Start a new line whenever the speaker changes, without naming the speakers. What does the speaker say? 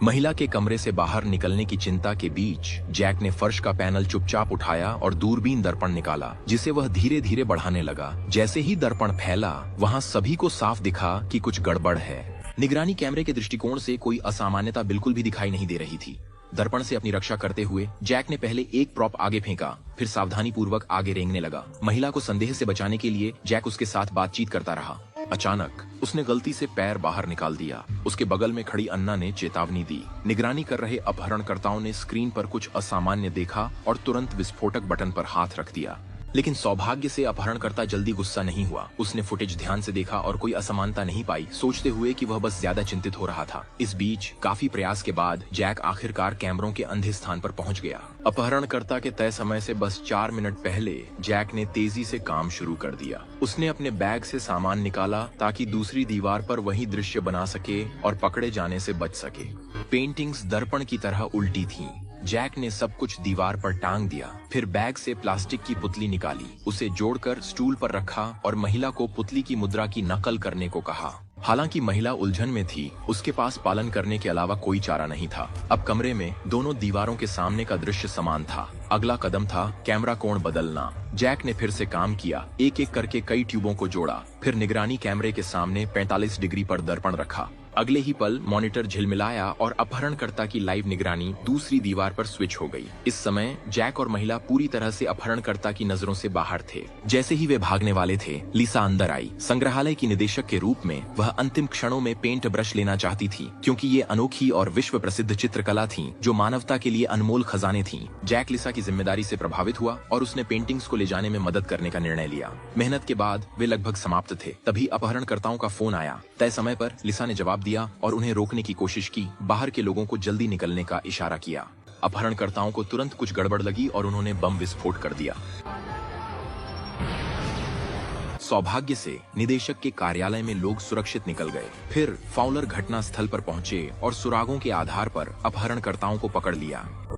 महिला के कमरे से बाहर निकलने की चिंता के बीच जैक ने फर्श का पैनल चुपचाप उठाया और दूरबीन दर्पण निकाला, जिसे वह धीरे धीरे बढ़ाने लगा। जैसे ही दर्पण फैला, वहां सभी को साफ दिखा कि कुछ गड़बड़ है। निगरानी कैमरे के दृष्टिकोण से कोई असामान्यता बिल्कुल भी दिखाई नहीं दे रही थी। दर्पण से अपनी रक्षा करते हुए जैक ने पहले एक प्रॉप आगे फेंका, फिर सावधानी पूर्वक आगे रेंगने लगा। महिला को संदेह से बचाने के लिए जैक उसके साथ बातचीत करता रहा। अचानक उसने गलती से पैर बाहर निकाल दिया। उसके बगल में खड़ी अन्ना ने चेतावनी दी। निगरानी कर रहे अपहरणकर्ताओं ने स्क्रीन पर कुछ असामान्य देखा और तुरंत विस्फोटक बटन पर हाथ रख दिया। लेकिन सौभाग्य से अपहरणकर्ता जल्दी गुस्सा नहीं हुआ। उसने फुटेज ध्यान से देखा और कोई असमानता नहीं पाई, सोचते हुए कि वह बस ज्यादा चिंतित हो रहा था। इस बीच काफी प्रयास के बाद जैक आखिरकार कैमरों के अंधे स्थान पर पहुंच गया। अपहरणकर्ता के तय समय से बस 4 मिनट पहले जैक ने तेजी से काम शुरू कर दिया। उसने अपने बैग से सामान निकाला ताकि दूसरी दीवार पर वही दृश्य बना सके और पकड़े जाने से बच सके। पेंटिंग्स दर्पण की तरह उल्टी थीं। जैक ने सब कुछ दीवार पर टांग दिया, फिर बैग से प्लास्टिक की पुतली निकाली, उसे जोड़कर स्टूल पर रखा और महिला को पुतली की मुद्रा की नकल करने को कहा। हालांकि महिला उलझन में थी, उसके पास पालन करने के अलावा कोई चारा नहीं था। अब कमरे में दोनों दीवारों के सामने का दृश्य समान था। अगला कदम था कैमरा कोण बदलना। जैक ने फिर से काम किया, एक एक करके कई ट्यूबों को जोड़ा, फिर निगरानी कैमरे के सामने 45 डिग्री पर दर्पण रखा। अगले ही पल मॉनिटर झिलमिलाया और अपहरणकर्ता की लाइव निगरानी दूसरी दीवार पर स्विच हो गई। इस समय जैक और महिला पूरी तरह से अपहरणकर्ता की नजरों से बाहर थे। जैसे ही वे भागने वाले थे, लिसा अंदर आई। संग्रहालय की निदेशक के रूप में वह अंतिम क्षणों में पेंट ब्रश लेना चाहती थी, क्योंकि ये अनोखी और विश्व प्रसिद्ध चित्रकला थी जो मानवता के लिए अनमोल खजाने थी। जैक लिसा की जिम्मेदारी से प्रभावित हुआ और उसने पेंटिंग्स को ले जाने में मदद करने का निर्णय लिया। मेहनत के बाद वे लगभग समाप्त थे, तभी अपहरणकर्ताओं का फोन आया। तय समय पर लिसा ने जवाब दिया और उन्हें रोकने की कोशिश की। बाहर के लोगों को जल्दी निकलने का इशारा किया। अपहरणकर्ताओं को तुरंत कुछ गड़बड़ लगी और उन्होंने बम विस्फोट कर दिया। सौभाग्य से निदेशक के कार्यालय में लोग सुरक्षित निकल गए। फिर फाउलर घटना स्थल पर पहुंचे और सुरागों के आधार पर अपहरणकर्ताओं को पकड़ लिया।